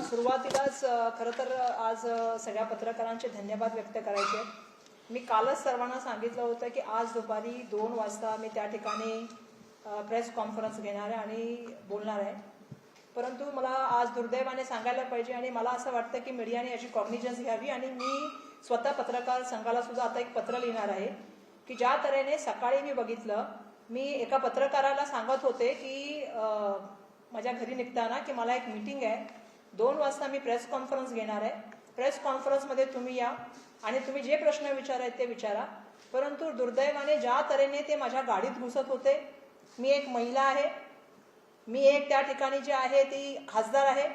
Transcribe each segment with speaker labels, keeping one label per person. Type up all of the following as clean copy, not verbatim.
Speaker 1: सुरुवातीलाच खरं तर आज सगळ्या पत्रकारांचे धन्यवाद व्यक्त करायचे आहेत. मी कालच सर्वांना सांगितलं होतं की आज दुपारी 2 वाजता मी त्या ठिकाणी प्रेस कॉन्फरन्स घेणार आहे आणि बोलणार आहे. परंतु मला आज दुर्दैवाने सांगायला पाहिजे आणि मला असं वाटतं की मीडियाने याची कॉग्निजन्स घ्यावी आणि मी स्वतः पत्रकार संघाला सुद्धा आता एक पत्र लिहिणार आहे की ज्या तऱ्हेने सकाळी मी बघितलं, मी एका पत्रकाराला सांगत होते की माझ्या घरी निघताना की मला एक मीटिंग आहे, 2 वाजता मी प्रेस कॉन्फरन्स घेणार आहे, प्रेस कॉन्फरन्समध्ये तुम्ही या आणि तुम्ही जे प्रश्न विचारायचे ते विचारा. परंतु दुर्दैवाने ज्या तऱ्हेने ते माझ्या गाडीत घुसत होते, मी एक महिला आहे, मी एक त्या ठिकाणी जी आहे ती खासदार आहे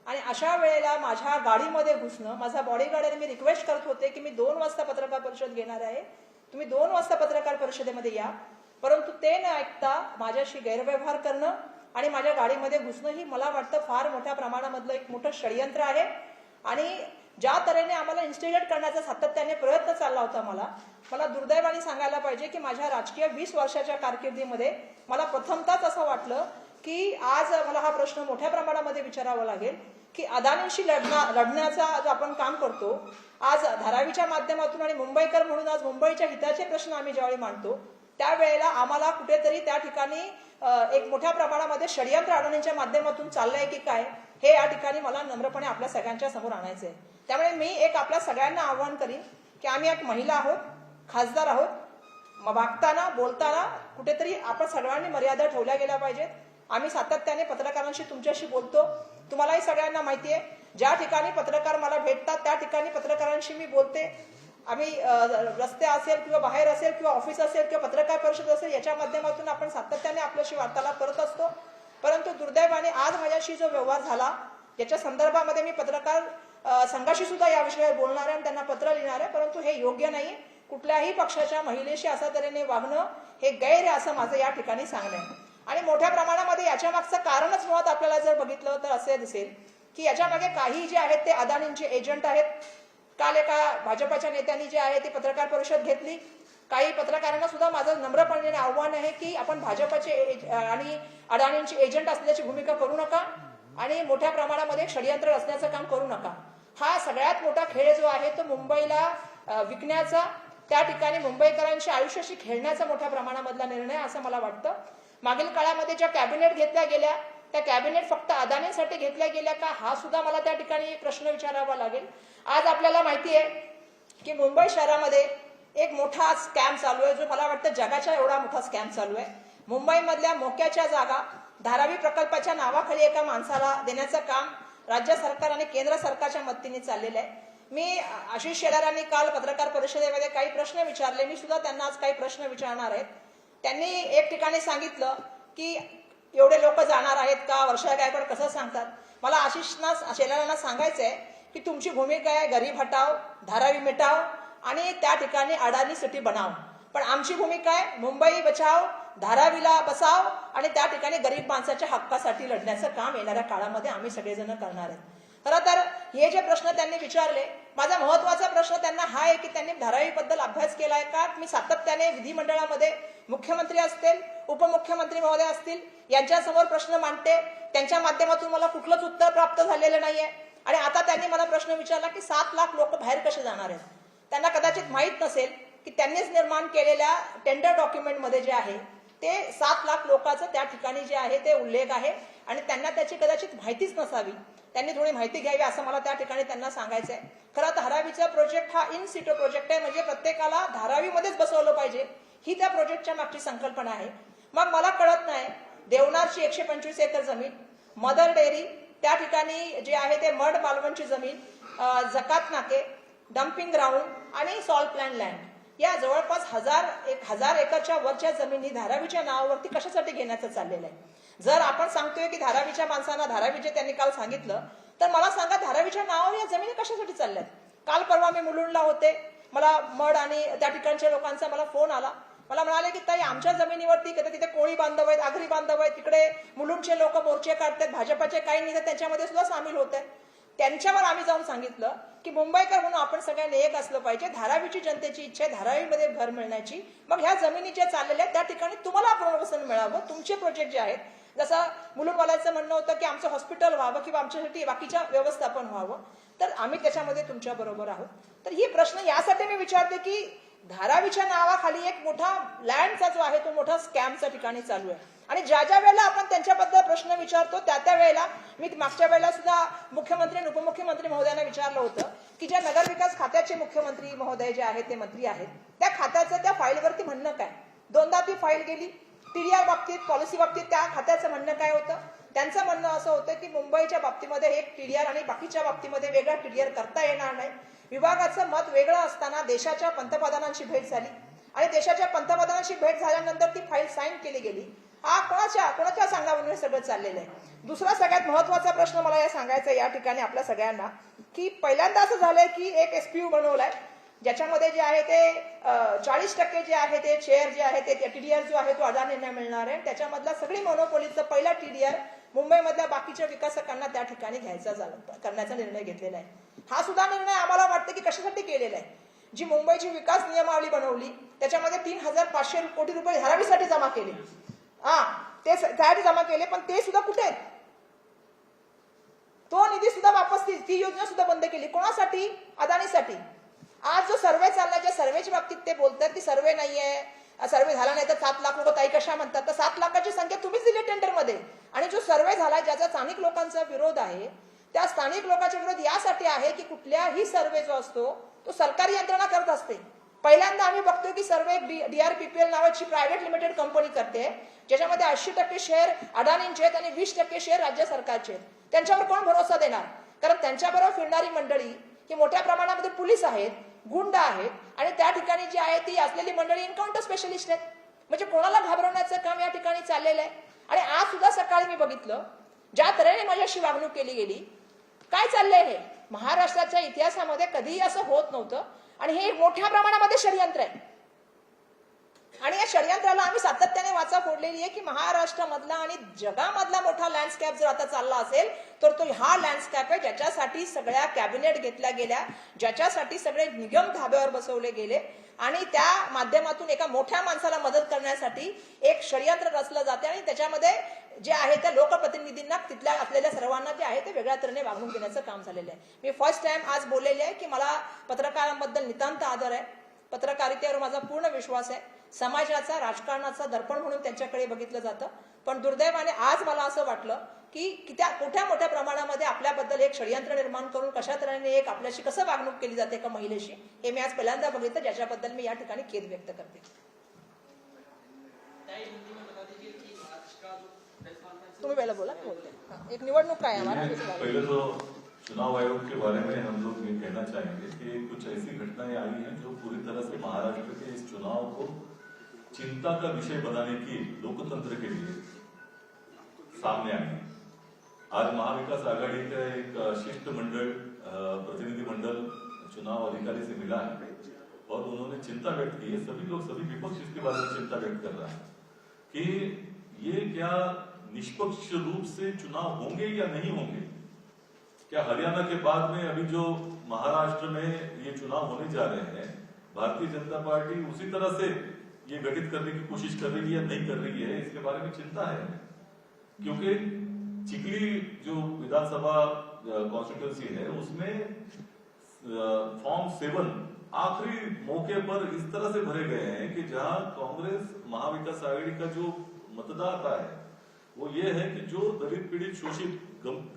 Speaker 1: आणि अशा वेळेला माझ्या गाडीमध्ये घुसणं, माझा बॉडीगार्ड आहे, मी रिक्वेस्ट करत होते की मी 2 वाजता पत्रकार परिषद घेणार आहे, तुम्ही 2 वाजता पत्रकार परिषदेमध्ये या. परंतु ते न ऐकता माझ्याशी गैरव्यवहार करणं आणि माझ्या गाडीमध्ये घुसणं ही मला वाटतं फार मोठ्या प्रमाणामधलं एक मोठं षडयंत्र आहे. आणि ज्या तऱ्हेने आम्हाला इन्स्टिगेट करण्याचा सातत्याने प्रयत्न चालला होता, मला दुर्दैवाने सांगायला पाहिजे की माझ्या राजकीय 20 वर्षाच्या कारकिर्दीमध्ये मला प्रथमतःच असं वाटलं की आज मला हा प्रश्न मोठ्या प्रमाणामध्ये विचारावा लागेल की अदानींशी लढण्याचा जो आपण काम करतो, आज धारावीच्या माध्यमातून आणि मुंबईकर म्हणून आज मुंबईच्या हिताचे प्रश्न आम्ही ज्यावेळी मांडतो, त्यावेळेला आम्हाला कुठेतरी त्या ठिकाणी एक मोठ्या प्रमाणामध्ये षडयंत्र अडाणींच्या माध्यमातून चाललंय की काय, हे या ठिकाणी मला नम्रपणे आपल्या सगळ्यांच्या समोर आणायचंय. त्यामुळे मी एक आपल्या सगळ्यांना आव्हान करीन की आम्ही एक महिला आहोत, खासदार आहोत, वागताना बोलताना कुठेतरी आपण सगळ्यांनी मर्यादा ठेवल्या गेल्या पाहिजेत. आम्ही सातत्याने पत्रकारांशी तुमच्याशी बोलतो, तुम्हालाही सगळ्यांना माहिती आहे, ज्या ठिकाणी पत्रकार मला भेटतात त्या ठिकाणी पत्रकारांशी मी बोलते. आम्ही रस्ते असेल किंवा बाहेर असेल किंवा ऑफिस असेल किंवा पत्रकार परिषद असेल, याच्या माध्यमातून आपण सातत्याने आपल्याशी वार्तालाप करत असतो. परंतु दुर्दैवाने आज माझ्याशी जो व्यवहार झाला, याच्या संदर्भामध्ये मी पत्रकार संघाशी सुद्धा या विषयावर बोलणार आहे आणि त्यांना पत्र लिहिणार आहे. परंतु हे योग्य नाही, कुठल्याही पक्षाच्या महिलेशी अशा तऱ्हेने वागणं हे गैर आहे असं माझं या ठिकाणी सांगणं आहे. आणि मोठ्या प्रमाणामध्ये याच्या मागचं कारणच मुळात आपल्याला जर बघितलं तर असे दिसेल की याच्या मागे काही जे आहेत ते अदानींचे एजंट आहेत. काल एका भाजपाच्या नेत्यांनी जे आहे ती पत्रकार परिषद घेतली. काही पत्रकारांना सुद्धा माझं नम्रपणे आव्हान आहे की आपण भाजपाचे आणि अडाणींचे एजंट असल्याची भूमिका करू नका आणि मोठ्या प्रमाणामध्ये षडयंत्र रचण्याचं काम करू नका. हा सगळ्यात मोठा खेळ जो आहे तो मुंबईला विकण्याचा, त्या ठिकाणी मुंबईकरांच्या आयुष्याशी खेळण्याचा मोठ्या प्रमाणामधला निर्णय असं मला वाटतं. मागील काळामध्ये ज्या कॅबिनेट घेतल्या गेल्या, त्या कॅबिनेट फक्त अदानींसाठी घेतल्या गेल्या का, हा सुद्धा मला त्या ठिकाणी एक प्रश्न विचारावा लागेल. आज आपल्याला माहिती आहे की मुंबई शहरामध्ये एक मोठा स्कॅम चालू आहे, जो मला वाटतं जगाच्या एवढा मोठा स्कॅम चालू आहे. मुंबईमधल्या मोक्याच्या जागा धारावी प्रकल्पाच्या नावाखाली एका माणसाला देण्याचं काम राज्य सरकार आणि केंद्र सरकारच्या मदतीने चाललेलं आहे. मी आशिष शेलारांनी काल पत्रकार परिषदेमध्ये काही प्रश्न विचारले, मी सुद्धा त्यांना आज काही प्रश्न विचारणार आहेत. त्यांनी एक ठिकाणी सांगितलं की एवढे लोक जाणार आहेत का, वर्षा गायकवाड कसं सांगतात. मला आशिषना शेलारांना सांगायचंय की तुमची भूमिका आहे गरीब हटाव, धारावी मिटाव आणि त्या ठिकाणी अडाणी सिटी बनाव. पण आमची भूमिका आहे मुंबई बचाव, धारावीला बसाव आणि त्या ठिकाणी गरीब माणसाच्या हक्कासाठी लढण्याचं काम येणाऱ्या काळामध्ये आम्ही सगळेजण करणार आहेत. खरं तर हे जे प्रश्न त्यांनी विचारले, माझा महत्वाचा प्रश्न त्यांना हा आहे की त्यांनी धारावीबद्दल अभ्यास केलाय का. मी सातत्याने विधिमंडळामध्ये मुख्यमंत्री असतील, उपमुख्यमंत्री महोदय असतील यांच्यासमोर प्रश्न मांडते, त्यांच्या माध्यमातून मला कुठलंच उत्तर प्राप्त झालेलं नाहीये. आणि आता त्यांनी मला प्रश्न विचारला की 7 लाख लोक बाहेर कसे जाणार आहेत. त्यांना कदाचित माहीत नसेल की त्यांनीच निर्माण केलेल्या टेंडर डॉक्युमेंटमध्ये जे आहे ते 7 लाख लोकांचं त्या ठिकाणी जे आहे ते उल्लेख आहे आणि त्यांना त्याची कदाचित माहितीच नसावी. त्यांनी थोडी माहिती घ्यावी असं मला त्या ठिकाणी त्यांना सांगायचं आहे. खरं धारावीचा प्रोजेक्ट हा इन सिटो प्रोजेक्ट आहे, म्हणजे प्रत्येकाला धारावीमध्येच बसवलं पाहिजे, ही त्या प्रोजेक्टच्या मागची संकल्पना आहे. मग मला कळत नाही, देवनारची 125 एकर जमीन, मदर डेअरी, त्या ठिकाणी जे आहे ते मड मालवणची जमीन, जकात नाके, डम्पिंग ग्राउंड आणि सॉल्ट प्लॅन लँड, या जवळपास 1000 एकरच्या वरच्या जमिनी धारावीच्या नावावरती कशासाठी घेण्याचं चाललेलं आहे. जर आपण सांगतोय की धारावीच्या माणसांना, धारावीचे त्यांनी काल सांगितलं, तर मला सांगा धारावीच्या नावावर या जमिनी कशासाठी चालल्यात. काल परवा मी मुलुंडला होते, मला मड आणि त्या ठिकाणच्या लोकांचा मला फोन आला, मला म्हणाले की ताई आमच्या जमिनीवरती तिथे कोळी बांधव आहेत, आगरी बांधव आहेत, तिकडे मुलुंडचे लोक मोर्चे काढतात, भाजपाचे काही नेते त्यांच्यामध्ये सुद्धा सामील होत आहेत. त्यांच्यावर आम्ही जाऊन सांगितलं की मुंबईकर म्हणून आपण सगळ्यांनी एक असलं पाहिजे, धारावीची जनतेची इच्छा आहे धारावीमध्ये घर मिळण्याची. मग ह्या जमिनी ज्या चाललेल्या आहेत त्या ठिकाणी तुम्हाला पुनर्वसन मिळावं, तुमचे प्रोजेक्ट जे आहेत जसं मुलुंडवाल्याचं म्हणणं होतं की आमचं हॉस्पिटल व्हावं किंवा आमच्यासाठी बाकीच्या व्यवस्थापन व्हावं, तर आम्ही त्याच्यामध्ये तुमच्या बरोबर आहोत. तर ही प्रश्न यासाठी मी विचारते की धारावीच्या नावाखाली एक मोठा लँडचा जो आहे तो मोठा स्कॅमच्या ठिकाणी चालू आहे आणि ज्या ज्या वेळेला आपण त्यांच्याबद्दल प्रश्न विचारतो त्या वेळेला मी मागच्या वेळेला सुद्धा मुख्यमंत्री आणि उपमुख्यमंत्री महोदयांना विचारलं होतं की ज्या नगरविकास खात्याचे मुख्यमंत्री महोदय जे आहेत ते मंत्री आहेत त्या खात्याचं त्या फाईलवरती म्हणणं काय. दोनदा ती फाईल गेली. टीडीआर बाबतीत पॉलिसी बाबतीत त्या खात्याचं म्हणणं काय होतं. त्यांचं म्हणणं असं होतं की मुंबईच्या बाबतीमध्ये एक टीडीआर आणि बाकीच्या बाबतीमध्ये वेगळा टीडीआर करता येणार नाही. विभागाचं मत वेगळं असताना देशाच्या पंतप्रधानांची भेट झाली आणि देशाच्या पंतप्रधानांची भेट झाल्यानंतर ती फाईल साईन केली गेली. हा कोणाच्या सांगावरून हे सगळं चाललेलं आहे. दुसरा सगळ्यात महत्वाचा प्रश्न मला या सांगायचा या ठिकाणी आपल्या सगळ्यांना की पहिल्यांदा असं झालंय की एक एसपीयू बनवलाय ज्याच्यामध्ये जे आहे ते 40% जे आहे ते शेअर जे आहे ते टीडीआर जो आहे तो अदानींना मिळणार आहे. त्याच्यामधला सगळी मोनोपोलीचा पहिला टीडीआर मुंबईमधल्या बाकीच्या विकासकांना त्या ठिकाणी करण्याचा निर्णय घेतलेला आहे. हा सुद्धा निर्णय आम्हाला वाटतं की कशासाठी केलेला आहे. जी मुंबईची विकास नियमावली बनवली त्याच्यामध्ये 3,500 कोटी रुपये धारावीसाठी जमा केले. ते त्यासाठी जमा केले पण ते सुद्धा कुठे आहेत. तो निधी सुद्धा वापस ती योजना सुद्धा बंद केली. कोणासाठी. अदानीसाठी. आज जो सर्वे चाललाय ज्या सर्वेच्या बाबतीत ते बोलतात की सर्वे नाहीये, सर्वे झाला नाही तर 7 लाख लोक ताई कशा म्हणतात. तर 7 लाखाची संख्या तुम्हीच दिली टेंडरमध्ये आणि जो सर्वे झालाय ज्याचा स्थानिक लोकांचा विरोध आहे त्या स्थानिक लोकांचा विरोध यासाठी आहे की कुठल्याही सर्वे जो असतो तो सरकारी यंत्रणा करत असते. पहिल्यांदा आम्ही बघतोय की सर्वे DRPPL नावाची प्रायव्हेट लिमिटेड कंपनी करते ज्याच्यामध्ये 80% शेअर अडाणींचे आहेत आणि 20% शेअर राज्य सरकारचे आहेत. त्यांच्यावर कोण भरोसा देणार. कारण त्यांच्याबरोबर फिरणारी मंडळी ही मोठ्या प्रमाणामध्ये पोलीस आहेत, गुंड आहेत आणि त्या ठिकाणी जी आहे ती असलेली मंडळी एन्काउंटर स्पेशलिस्ट आहेत. म्हणजे कोणाला घाबरवण्याचं काम या ठिकाणी चाललेलं आहे. आणि आज सुद्धा सकाळी मी बघितलं ज्या तऱ्हेने माझ्याशी वागणूक केली गेली. काय चाललंय हे. महाराष्ट्राच्या इतिहासामध्ये कधीही असं होत नव्हतं आणि हे मोठ्या प्रमाणामध्ये षडयंत्र आहे. आणि या षडयंत्राला आम्ही सातत्याने वाचा फोडलेली आहे की महाराष्ट्रामधला आणि जगामधला मोठा लँडस्केप जर आता चालला असेल तर तो हा लँडस्केप आहे ज्याच्यासाठी सगळ्या कॅबिनेट घेतल्या गेल्या, ज्याच्यासाठी सगळे निगम धाब्यावर बसवले गेले आणि त्या माध्यमातून एका मोठ्या माणसाला मदत करण्यासाठी एक षडयंत्र रचलं जाते आणि त्याच्यामध्ये जे आहे त्या लोकप्रतिनिधींना तिथल्या असलेल्या सर्वांना जे आहे ते वेगळ्या तऱ्हेने वागणूक देण्याचं काम झालेलं आहे. मी फर्स्ट टाइम आज बोललेले आहे की मला पत्रकारांबद्दल नितांत आदर आहे. पत्रकारितेवर माझा पूर्ण विश्वास आहे. समाजाचा राजकारणाचा दर्पण म्हणून त्यांच्याकडे बघितलं जातं. पण दुर्दैवाने आज मला असं वाटलं की त्या मोठ्या प्रमाणामध्ये आपल्याबद्दल एक षडयंत्र निर्माण करून कशा तऱ्हेने एक आपल्याशी कसं वागणूक केली जाते एका महिलेशी हे मी आज पहिल्यांदा बघितलं ज्याच्याबद्दल मी या ठिकाणी खेद व्यक्त करते. तुम्ही पहले बोला मैं बोलते. एक निवडणूक का है हमारा.
Speaker 2: पहले तो चुनाव आयोग के बारे में हम लोग ये कहना चाहेंगे कि कुछ ऐसी घटनाएं आई हैं जो पूरी तरह से महाराष्ट्र के इस चुनाव को चिंता का विषय बनाने की लोकतंत्र के लिए सामने आई. आज महाविकास आघाड़ी का एक शिष्टमंडल प्रतिनिधि मंडल चुनाव अधिकारी से मिला है और उन्होंने चिंता व्यक्त की है. सभी लोग सभी विपक्ष इसके बारे में चिंता व्यक्त कर रहा है कि ये क्या निष्पक्ष रूप से चुनाव होंगे या नहीं होंगे. क्या हरियाणा के बाद में अभी जो महाराष्ट्र में ये चुनाव होने जा रहे हैं भारतीय जनता पार्टी उसी तरह से ये गठित करने की कोशिश कर रही है या नहीं कर रही है, इसके बारे में चिंता है. क्योंकि चिखली जो विधानसभा कॉन्स्टिट्यूंसी है उसमें फॉर्म 7 आखिरी मौके पर इस तरह से भरे गए हैं कि जहां कांग्रेस महाविकास आघाड़ी का जो मतदाता है वो ये है कि जो दलित पीड़ित शोषित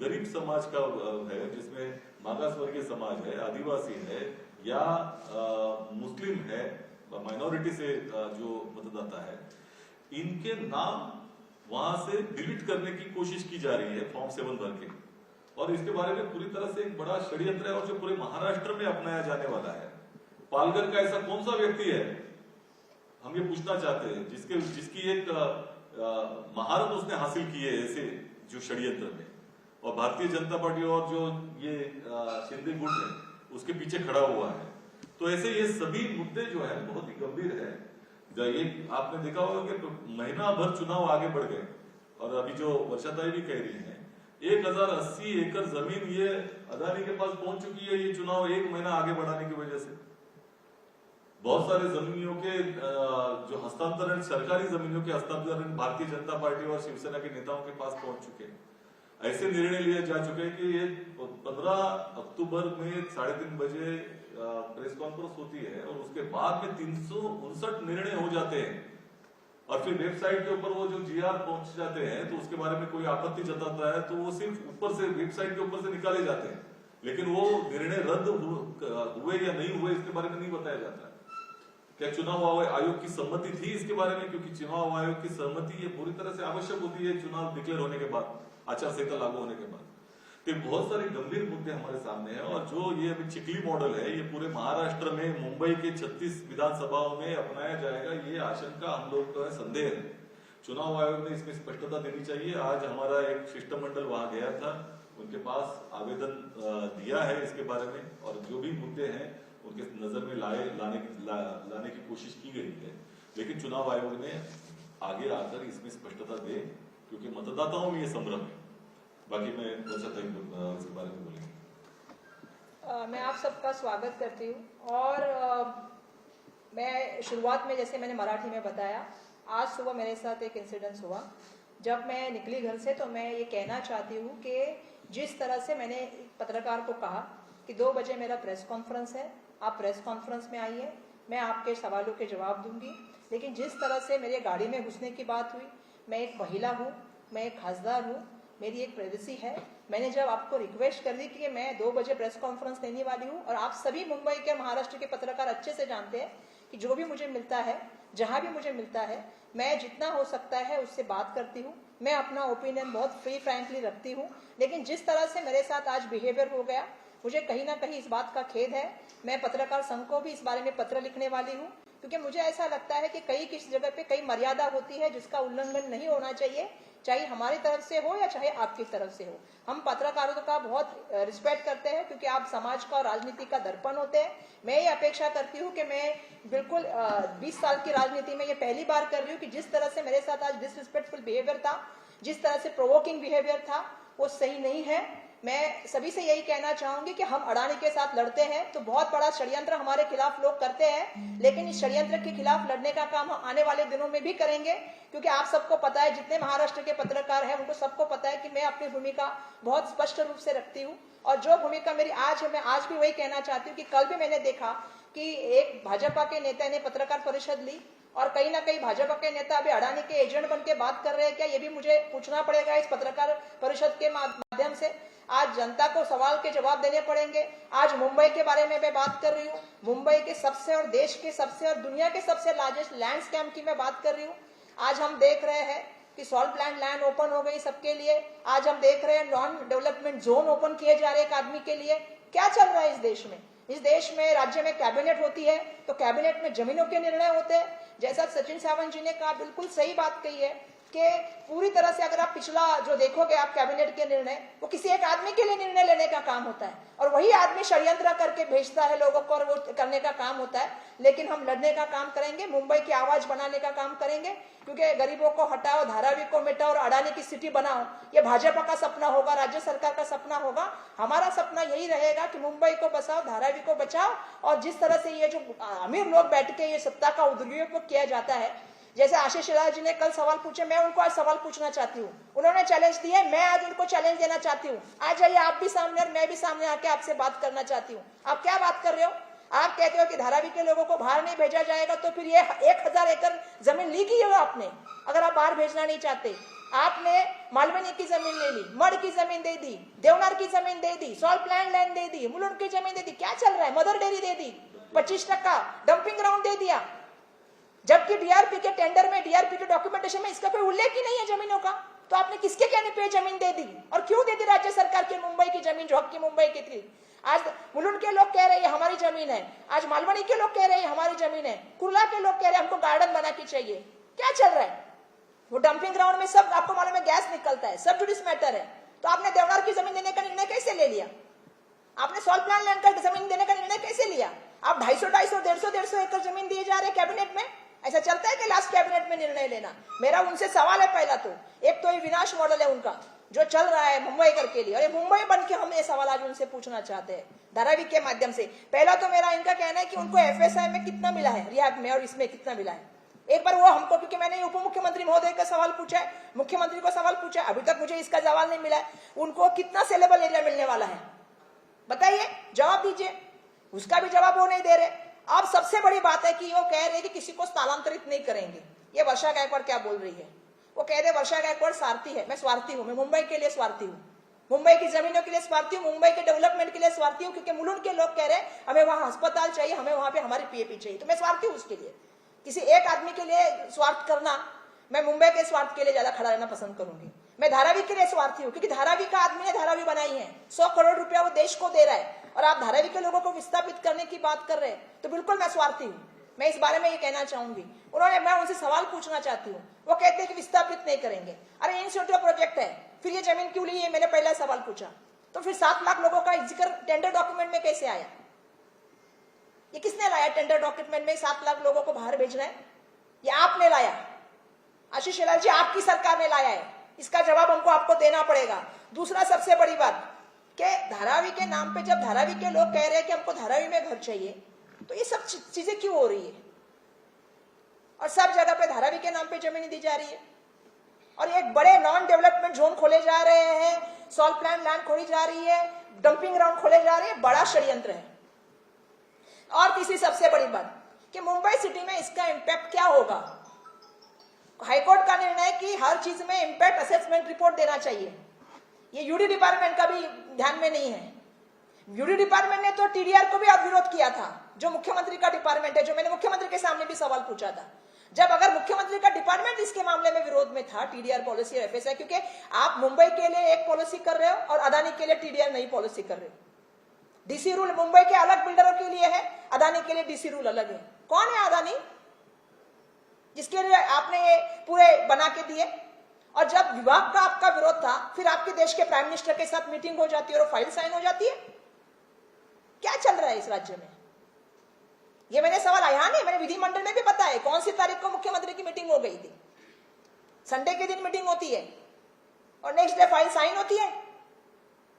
Speaker 2: गरीब समाज का है जिसमें मागासवर्गीय समाज है, आदिवासी है या मुस्लिम है, माइनॉरिटी से जो मतदाता है, इनके नाम वहां से डिलीट करने की कोशिश की जा रही है फॉर्म 7 भर के. और इसके बारे में पूरी तरह से एक बड़ा षड्यंत्र है और जो पूरे महाराष्ट्र में अपनाया जाने वाला है. पालघर का ऐसा कौन सा व्यक्ति है हम ये पूछना चाहते हैं जिसकी एक महारत उसने हासिल की है ऐसे जो षड्यंत्र में. और भारतीय जनता पार्टी और जो ये शिंदे गुट है उसके पीछे खड़ा हुआ है. तो ऐसे ये सभी मुद्दे जो है बहुत ही गंभीर है. ये आपने देखा होगा कि महीना भर चुनाव आगे बढ़ गए और अभी जो वर्षाताई भी कह रही है 1080 एकड़ जमीन ये अदानी के पास पहुंच चुकी है. ये चुनाव 1 महीना आगे बढ़ाने की वजह से बहुत सारे जमीनियों के जो हस्तांतरण, सरकारी जमीनों के हस्तांतरण भारतीय जनता पार्टी और शिवसेना के नेताओं के पास पहुंच चुके हैं। ऐसे निर्णय लिए जा चुके हैं कि ये 15 अक्टूबर में 3:30 बजे प्रेस कॉन्फ्रेंस होती है और उसके बाद में 359 निर्णय हो जाते हैं और फिर वेबसाइट के ऊपर वो जो जीआर पहुंच जाते हैं तो उसके बारे में कोई आपत्ति जताता है तो वो सिर्फ ऊपर से वेबसाइट के ऊपर से निकाले जाते हैं, लेकिन वो निर्णय रद्द हुए या नहीं हुए इसके बारे में नहीं बताया जाता। क्या चुनाव आयोग की सहमति थी इसके बारे में? क्योंकि चुनाव आयोग की सहमति ये पूरी तरह से आवश्यक होती है चुनाव डिक्लेयर होने के बाद, आचार संहिता लागू होने के बाद। तो बहुत सारे गंभीर मुद्दे हमारे सामने हैं और जो ये अभी चिकली मॉडल है ये पूरे महाराष्ट्र में, मुंबई के 36 विधानसभाओं में अपनाया जाएगा, ये आशंका हम लोग का संदेह है। चुनाव आयोग ने इसमें स्पष्टता देनी चाहिए। आज हमारा एक शिष्टमंडल वहां गया था, उनके पास आवेदन दिया है इसके बारे में और जो भी मुद्दे हैं उनके नजर में लाने की कोशिश की गई है, लेकिन चुनाव आयोग ने आगे आकर इसमें स्पष्टता दे क्योंकि मतदाताओं में ये संभ्रम है। बाकी मैं इसके बारे में बोलेंगे।
Speaker 1: मैं आप सबका स्वागत करती हूँ और मैं शुरुआत में जैसे मैंने मराठी में बताया, आज सुबह मेरे साथ एक इंसिडेंस हुआ। जब मैं निकली घर से तो मैं ये कहना चाहती हूँ कि जिस तरह से मैंने पत्रकार को कहा कि 2 बजे मेरा प्रेस कॉन्फ्रेंस है, आप प्रेस कॉन्फ्रेंस में आइए, मैं आपके सवालों के जवाब दूंगी, लेकिन जिस तरह से मेरे गाड़ी में घुसने की बात हुई, मैं एक महिला हूँ, मैं एक खासदार हूँ, मेरी एक प्राइवेसी है। मैंने जब आपको रिक्वेस्ट कर दी कि मैं 2 बजे प्रेस कॉन्फ्रेंस देने वाली हूँ और आप सभी मुंबई के, महाराष्ट्र के पत्रकार अच्छे से जानते हैं कि जो भी मुझे मिलता है, जहां भी मुझे मिलता है, मैं जितना हो सकता है उससे बात करती हूँ, मैं अपना ओपिनियन बहुत फ्री फ्रैंकली रखती हूँ, लेकिन जिस तरह से मेरे साथ आज बिहेवियर हो गया, मुझे कहीं ना कहीं इस बात का खेद है। मैं पत्रकार संघ को भी इस बारे में पत्र लिखने वाली हूँ क्योंकि मुझे ऐसा लगता है कि कई किसी जगह पे कई मर्यादा होती है जिसका उल्लंघन नहीं होना चाहिए, चाहे हमारी तरफ से हो या चाहे आपकी तरफ से हो। हम पत्रकारों का बहुत रिस्पेक्ट करते हैं क्योंकि आप समाज का और राजनीति का दर्पण होते हैं। मैं ये अपेक्षा करती हूँ कि मैं बिल्कुल 20 साल की राजनीति में ये पहली बार कर रही हूँ कि जिस तरह से मेरे साथ आज डिसरिस्पेक्टफुल बिहेवियर था, जिस तरह से प्रोवोकिंग बिहेवियर था, वो सही नहीं है। मैं सभी से यही कहना चाहूंगी कि हम अडानी के साथ लड़ते हैं तो बहुत बड़ा षड्यंत्र हमारे खिलाफ लोग करते हैं, लेकिन इस षड्यंत्र के खिलाफ लड़ने का काम हम आने वाले दिनों में भी करेंगे क्योंकि आप सबको पता है, जितने महाराष्ट्र के पत्रकार हैं उनको सबको पता है कि मैं अपनी भूमिका बहुत स्पष्ट रूप से रखती हूँ और जो भूमिका मेरी आज है, मैं आज भी वही कहना चाहती हूँ कि कल भी मैंने देखा कि एक भाजपा के नेता ने पत्रकार परिषद ली और कहीं ना कहीं भाजपा के नेता अभी अडानी के एजेंट बन के बात कर रहे हैं क्या, ये भी मुझे पूछना पड़ेगा इस पत्रकार परिषद के माध्यम से। आज जनता को सवाल के जवाब देने पड़ेंगे। आज मुंबई के बारे में मैं बात कर रही हूँ, मुंबई के सबसे और देश के सबसे और दुनिया के सबसे लार्जेस्ट लैंड स्कैम की मैं बात कर रही हूँ। आज हम देख रहे हैं कि सॉल्ट प्लांट लैंड ओपन हो गई सबके लिए। आज हम देख रहे हैं नॉन डेवलपमेंट जोन ओपन किए जा रहे हैं एक आदमी के लिए। क्या चल रहा है इस देश में? इस देश में राज्य में कैबिनेट होती है तो कैबिनेट में जमीनों के निर्णय होते हैं। जैसा सचिन सावंत जी ने कहा, बिल्कुल सही बात कही है कि पूरी तरह से अगर आप पिछला जो देखोगे आप कैबिनेट के निर्णय, वो किसी एक आदमी के लिए निर्णय लेने का काम होता है और वही आदमी षड्यंत्र करके भेजता है लोगों को और वो करने का काम होता है। लेकिन हम लड़ने का काम करेंगे, मुंबई की आवाज बनाने का काम करेंगे क्योंकि गरीबों को हटाओ, धारावी को मिटाओ और अडानी की सिटी बनाओ, ये भाजपा का सपना होगा, राज्य सरकार का सपना होगा। हमारा सपना यही रहेगा कि मुंबई को बचाओ, धारावी को बचाओ और जिस तरह से ये जो अमीर लोग बैठ के ये सत्ता का दुरुपयोग किया जाता है, जैसे आशीष शेलार जी ने कल सवाल पूछे, मैं उनको आज सवाल पूछना चाहती हूँ। उन्होंने चैलेंज दिया, मैं आज उनको चैलेंज देना चाहती हूँ। आ जाइए आप भी सामने और मैं भी सामने आके आपसे बात करना चाहती हूँ। आप क्या बात कर रहे हो? आप कहते हो कि धारावी के लोगों को बाहर नहीं भेजा जाएगा, तो फिर ये 1000 एकड़ जमीन ली की है आपने। अगर आप बाहर भेजना नहीं चाहते, आपने मालवनी की जमीन ले ली, मड़ की जमीन दे दी, देवनार की जमीन दे दी, सॉल्ट प्लांट लैंड दे दी, मुलुंड की जमीन दे दी। क्या चल रहा है? मदर डेयरी दे दी, 25% डंपिंग ग्राउंड दे दिया, जबकि डीआरपी के टेंडर में, डीआरपी के डॉक्यूमेंटेशन में इसका कोई उल्लेख ही नहीं है जमीनों का। तो आपने किसके कहने पे जमीन दे दी और क्यों दे दी राज्य सरकार की मुंबई की जमीन जो हक की मुंबई की थी? आज मुलुंड के लोग कह रहे हैं हमारी जमीन है, आज मालवनी के लोग कह रहे हैं हमारी जमीन है, कुर्ला के लोग कह रहे हैं हमको गार्डन बना के चाहिए। क्या चल रहा है? वो डंपिंग ग्राउंड में सब आपको मालूम है गैस निकलता है, सब जुडिस मैटर है। तो आपने देवनार की जमीन देने का निर्णय कैसे ले लिया? आपने सॉल्ट प्लांट लैंड का जमीन देने का निर्णय कैसे लिया? आप 250, 150 एकड़ जमीन दिए जा रहे कैबिनेट में। ऐसा चलता है कि लास्ट कैबिनेट में निर्णय लेना? मेरा उनसे सवाल है, पहला तो एक तो ये विनाश मॉडल है उनका
Speaker 3: जो चल रहा है मुंबईकर के लिए, और ये मुंबई बन के हम ये सवाल आज उनसे पूछना चाहते हैं धारावी के माध्यम से। पहला तो मेरा इनका कहना है कि उनको एफएसआई में कितना मिला है, रियाब में, और इसमें कितना मिला है, एक बार वो हमको, क्योंकि मैंने उप मुख्यमंत्री महोदय का सवाल पूछा है, मुख्यमंत्री को सवाल पूछा है, अभी तक मुझे इसका जवाब नहीं मिला है। उनको कितना सेलेबल एरिया मिलने वाला है बताइए, जवाब दीजिए। उसका भी जवाब वो नहीं दे रहे। अब सबसे बड़ी बात है कि वो कह रहे कि किसी को स्थानांतरित नहीं करेंगे। ये वर्षा गायकवाड़ क्या बोल रही है? वो कह रहे वर्षा गायकवाड़ स्वार्थी है। मैं स्वार्थी हूं, मैं मुंबई के लिए स्वार्थी हूं, मुंबई की जमीनों के लिए स्वार्थी हूं, मुंबई के डेवलपमेंट के लिए स्वार्थी हूं, क्योंकि मुलुंड के लोग कह रहे हैं हमें वहां अस्पताल चाहिए, हमें वहां पे हमारी पीएपी चाहिए, तो मैं स्वार्थी हूं उसके लिए। किसी एक आदमी के लिए स्वार्थ करना, मैं मुंबई के स्वार्थ के लिए ज्यादा खड़ा रहना पसंद करूंगी। मैं धारावी के लिए स्वार्थी हूं, क्योंकि धारावी का आदमी ने धारावी बनाई है, 100 करोड़ रुपया वो देश को दे रहा है, और आप धारावी के लोगों को विस्थापित करने की बात कर रहे हैं, तो बिल्कुल मैं स्वार्थी हूं। मैं इस बारे में ये कहना चाहूंगी। मैं उनसे सवाल पूछना चाहती हूँ। वो कहते हैं कि विस्थापित नहीं करेंगे। अरे इंस्टीट्यूट प्रोजेक्ट है, फिर ये जमीन क्यों ली है? मैंने पहला सवाल पूछा। तो फिर 7 लाख लोगों का जिक्र टेंडर डॉक्यूमेंट में कैसे आया? ये किसने लाया? टेंडर डॉक्यूमेंट में 7 लाख लोगों को बाहर भेजना है, ये आपने लाया? आशीष शेलार जी, आपकी सरकार ने लाया है, इसका जवाब हमको आपको देना पड़ेगा। दूसरा सबसे बड़ी बात कि धारावी के नाम पे जब धारावी के लोग कह रहे हैं कि हमको धारावी में घर चाहिए, तो ये सब चीजें क्यों हो रही है? और सब जगह पे धारावी के नाम पे जमीन दी जा रही है, और एक बड़े नॉन डेवलपमेंट जोन खोले जा रहे हैं, सॉल प्लान लैंड खोली जा रही है, डंपिंग ग्राउंड खोले जा रहे हैं, बड़ा षड्यंत्र है। और तीसरी सबसे बड़ी बात कि मुंबई सिटी में इसका इंपैक्ट क्या होगा? हाईकोर्ट का निर्णय है कि हर चीज में इंपैक्ट असेसमेंट रिपोर्ट देना चाहिए। ये यूडी डिपार्टमेंट का भी ध्यान में नहीं है। यूडी डिपार्टमेंट ने तो टीडीआर को भी विरोध किया था, जो मुख्यमंत्री का डिपार्टमेंट है, जो मैंने मुख्यमंत्री के सामने भी सवाल पूछा था। जब अगर मुख्यमंत्री का डिपार्टमेंट इसके मामले में विरोध में था, टीडीआर पॉलिसी और एफएसआई, क्योंकि आप मुंबई के लिए एक पॉलिसी कर रहे हो और अदानी के लिए टीडीआर नई पॉलिसी कर रहे हो। डीसी रूल मुंबई के अलग बिल्डरों के लिए है, अदानी के लिए डीसी रूल अलग है। कौन है अदानी जिसके लिए आपने ये पूरे बना के दिए? और जब विभाग का आपका विरोध था, फिर आपके देश के प्राइम मिनिस्टर के साथ मीटिंग हो जाती है और फाइल साइन हो जाती है। क्या चल रहा है इस राज्य में? ये मैंने सवाल यहाँ नहीं, मैंने विधिमंडल में भी बताया कौन सी तारीख को मुख्यमंत्री की मीटिंग हो गई थी। संडे के दिन मीटिंग होती है और नेक्स्ट डे फाइल साइन होती है।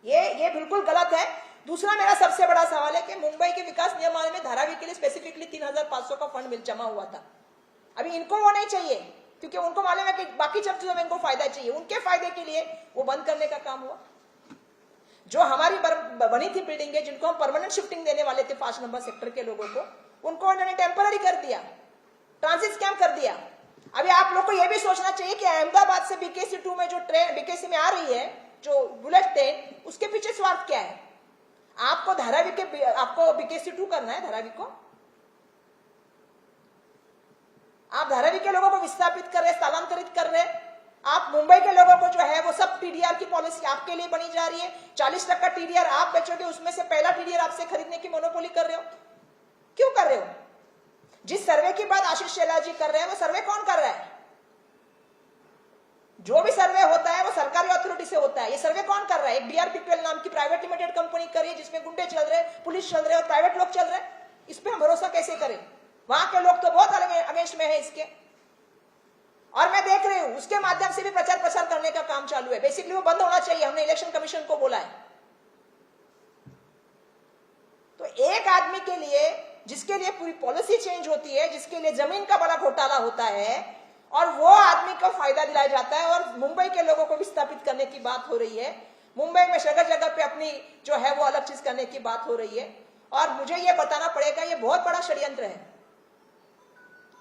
Speaker 3: ये बिल्कुल गलत है। दूसरा मेरा सबसे बड़ा सवाल है कि मुंबई के विकास नियमावली में धारावी के लिए स्पेसिफिकली 3,500 का फंड जमा हुआ था। अभी इनको वो नहीं चाहिए, क्योंकि उनको मालूम है कि बाकी सब चीजों में इनको फायदा चाहिए। उनके फायदे के लिए वो बंद करने का काम हुआ। जो हमारी बनी थी बिल्डिंगें, जिनको हम परमानेंट शिफ्टिंग देने वाले थे 5 नंबर सेक्टर के लोगों को, उनको उन्होंने टेम्पररी कर दिया, ट्रांजिट स्कैम कर दिया। अभी आप लोग को यह भी सोचना चाहिए कि अहमदाबाद से बीकेसी 2 में जो ट्रेन बीकेसी में आ रही है, जो बुलेट ट्रेन, उसके पीछे स्वार्थ क्या है? आपको धारावी के आपको बीकेसी 2 करना है धारावी को। आप धारावी के लोगों को विस्थापित कर रहे, स्थलांतरित कर रहे। आप मुंबई के लोगों को जो है वो सब टीडीआर की पॉलिसी आपके लिए बनी जा रही है। 40% टीडीआर आप बेचोगे, उसमें से पहला टीडीआर आपसे खरीदने की मोनोपोली कर रहे हो। क्यों कर रहे हो? जिस सर्वे की बात आशीष शेलार जी कर रहे हैं, वो सर्वे कौन कर रहा है? जो भी सर्वे होता है वो सरकारी अथॉरिटी से होता है। ये सर्वे कौन कर रहा है? एक डीआरपीपीएल नाम की प्राइवेट लिमिटेड कंपनी कर रही है, जिसमें गुंडे चल रहे, पुलिस चल रहे और प्राइवेट लोग चल रहे। इस पे हम भरोसा कैसे करें? वहां के लोग तो बहुत अगेंस्ट में है इसके, और मैं देख रही हूं उसके माध्यम से भी प्रचार प्रसार करने का काम चालू है। बेसिकली वो बंद होना चाहिए, हमने इलेक्शन कमीशन को बोला है। तो एक आदमी के लिए, जिसके लिए पूरी पॉलिसी चेंज होती है, जिसके लिए जमीन का बड़ा घोटाला होता है, और वो आदमी को फायदा दिलाया जाता है, और मुंबई के लोगों को विस्थापित करने की बात हो रही है। मुंबई में जगह जगह पे अपनी जो है वो अलग चीज करने की बात हो रही है। और मुझे ये बताना पड़ेगा, ये बहुत बड़ा षड्यंत्र है,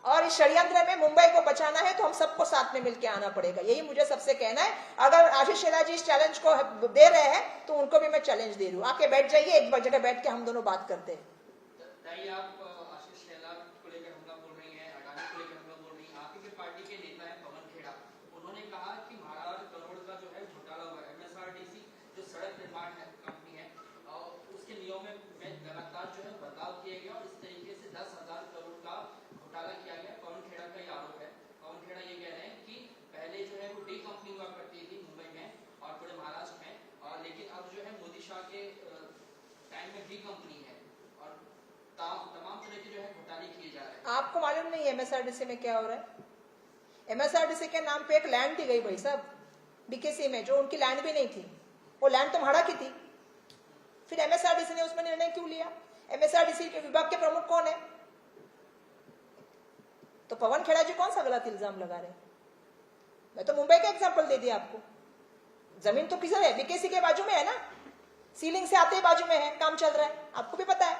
Speaker 3: और इस षड्यंत्र में मुंबई को बचाना है तो हम सबको साथ में मिलकर आना पड़ेगा। यही मुझे सबसे कहना है। अगर आशीष शेलार जी इस चैलेंज को दे रहे हैं तो उनको भी मैं चैलेंज दे रही हूँ। आके बैठ जाइए, एक जगह बैठ के हम दोनों बात करते हैं।
Speaker 4: आप आशीष शेलार को लेकर हमला बोल रही हैं, अडानी को लेकर हमला बोल रही हैं। आपकी जो पार्टी के नेता है पवन खेड़ा, उन्होंने कहा कि महाराज करोड़ का जो है घोटाला हुआ है। एमएसआरडीसी जो सड़क निर्माण कंपनी है, और उसके नियमों में लगातार जो है बदलाव किए गए, और इस तरीके से 10,000 करोड़ का घोटाला किया गया। पवन खेड़ा का ये आरोप है। पवन खेड़ा ये कह रहे हैं कि पहले जो है वो डी कंपनी हुआ करती थी मुंबई में और पूरे महाराष्ट्र में, और लेकिन अब जो है मोदी शाह के टाइम में डी कंपनी है, और तमाम तरह के जो है घोटाले किए जा रहे हैं।
Speaker 3: आपको मालूम नहीं है एमएसआरडीसी में क्या हो रहा है? एमएसआरडीसी के नाम पे एक लैंड दी गई भाई साहब, बीकेसी में, जो उनकी लैंड भी नहीं थी, वो लैंड तो म्हाड़ा की थी। फिर एमएसआरडीसी ने उसमें निर्णय क्यों लिया? एमएसआरडीसी के विभाग के प्रमुख कौन है? तो पवन खेड़ा जी कौन सा गलत इल्जाम लगा रहे? मैं तो मुंबई का एग्जांपल दे दिया आपको। जमीन तो किधर है? बीकेसी के बाजू में है ना, सीलिंग से आते ही बाजू में है, काम चल रहा है, आपको भी पता है।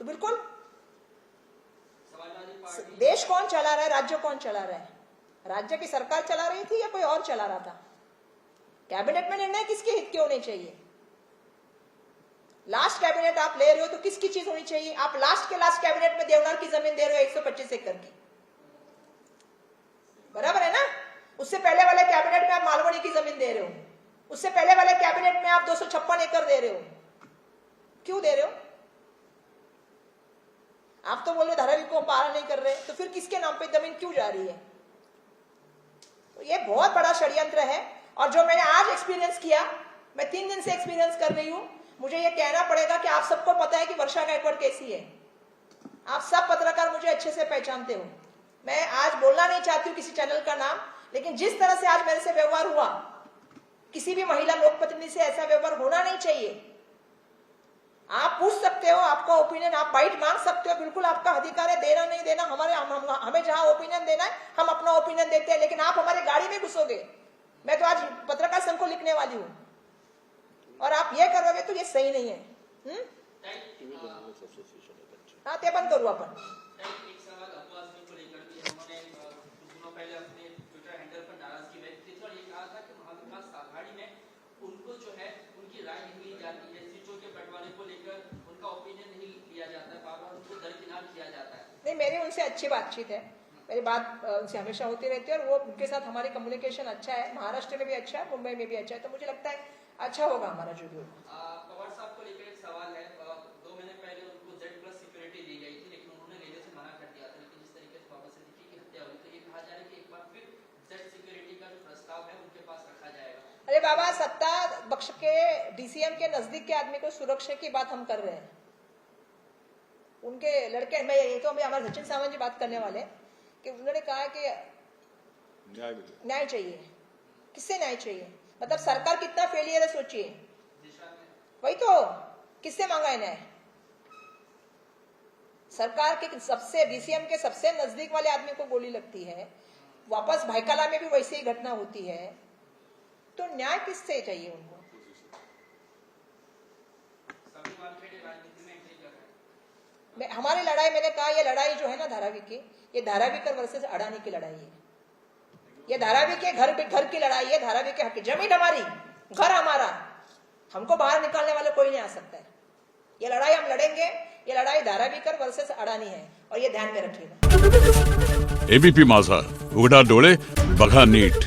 Speaker 3: तो बिल्कुल
Speaker 4: समाजवादी पार्टी
Speaker 3: देश कौन चला रहा है, राज्य कौन चला रहा है? राज्य की सरकार चला रही थी या कोई और चला रहा था? कैबिनेट में निर्णय किसके हित के होने चाहिए? लास्ट कैबिनेट आप ले रहे हो तो किसकी चीज होनी चाहिए? आप लास्ट के लास्ट कैबिनेट में देवनार की जमीन दे रहे हो 125 एकड़ की, बराबर है ना? उससे पहले वाले कैबिनेट में आप मालवनी की जमीन दे रहे हो, उससे पहले वाले कैबिनेट में आप 256 एकड़ दे रहे हो। क्यों दे रहे हो? आप तो बोल रहे धारावी को पारा नहीं कर रहे, तो फिर किसके नाम पे जमीन क्यों जा रही है? तो ये बहुत बड़ा षड्यंत्र है। और जो मैंने आज एक्सपीरियंस किया, मैं 3 दिन से एक्सपीरियंस कर रही हूं, मुझे ये कहना पड़ेगा कि आप सबको पता है कि वर्षा गायकवाड़ कैसी है। आप सब पत्रकार मुझे अच्छे से पहचानते हो। मैं आज बोलना नहीं चाहती हूँ किसी चैनल का नाम, लेकिन जिस तरह से आज मेरे से व्यवहार हुआ, किसी भी महिला लोकप्रतिनिधि से ऐसा व्यवहार होना नहीं चाहिए। आप पूछ सकते हो, आपका ओपिनियन, आप बाइट मांग सकते हो, बिल्कुल आपका अधिकार है, देना नहीं देना हमें जहां ओपिनियन देना है हम अपना ओपिनियन देते हैं, लेकिन आप हमारे गाड़ी में घुसोगे। मैं तो आज पत्रकार संघ को लिखने वाली हूँ और आप ये करोगे तो ये सही नहीं है। हाँ, ते पण करू आपण।
Speaker 4: एक सवाल अब्बास को लेकर भी उन्होंने कुछ दिनों पहले अपने ट्विटर हैंडल पर नाराजगी व्यक्त की थी और ये कहा था कि महाविकास आघाड़ी में उनको जो है उनकी राय नहीं ली जाती है, सीटों के बंटवारे को लेकर उनका ओपिनियन नहीं लिया जाता है, बार-बार उनको दरकिनार किया जाता है।
Speaker 3: नहीं, मेरी उनसे अच्छी बातचीत है, मेरी बात उनसे हमेशा होती रहती है और वो उनके साथ हमारी कम्युनिकेशन अच्छा है। महाराष्ट्र में भी अच्छा है, मुंबई में भी अच्छा है, तो मुझे लगता है अच्छा होगा हमारा जो भी होगा।
Speaker 4: पवार साहब को लेकर एक सवाल है। 2 महीने पहले उनको Z+ सिक्योरिटी दी गई थी, लेकिन उन्होंने लेने से मना कर दिया था। लेकिन जिस तरीके से बाबा सिद्दीकी की हत्या हुई, तो ये कहा जा रहा है कि एक बार फिर Z सिक्योरिटी का जो प्रस्ताव है उनके पास रखा जाएगा।
Speaker 3: अरे बाबा, सत्ता पक्ष के डीसीएम के नजदीक के आदमी को सुरक्षा की बात हम कर रहे हैं। उनके लड़के, मैं ये तो हमारे सचिन सावंत जी बात करने वाले, कि उन्होंने कहा कि न्याय चाहिए। किससे न्याय चाहिए? मतलब सरकार कितना फेलियर है सोचिए। वही तो, किससे मांगा है न्याय? सरकार के सबसे, डीसीएम के सबसे नजदीक वाले आदमी को गोली लगती है, वापस भाईकाला में भी वैसी ही घटना होती है, तो न्याय किससे चाहिए उनको? हमारी लड़ाई, मैंने कहा ये लड़ाई जो है ना धारावी की, ये धारावीकर वर्सेस अडानी की लड़ाई है। ये धारावी के घर की लड़ाई है, धारावी के हक की। जमीन हमारी, घर हमारा, हमको बाहर निकालने वाला कोई नहीं आ सकता है। ये लड़ाई हम लड़ेंगे। ये लड़ाई धारावीकर वर्सेस अडानी है और ये ध्यान में रखिएगा।
Speaker 5: एबीपी माझा, उघडा डोळे बघा नीट।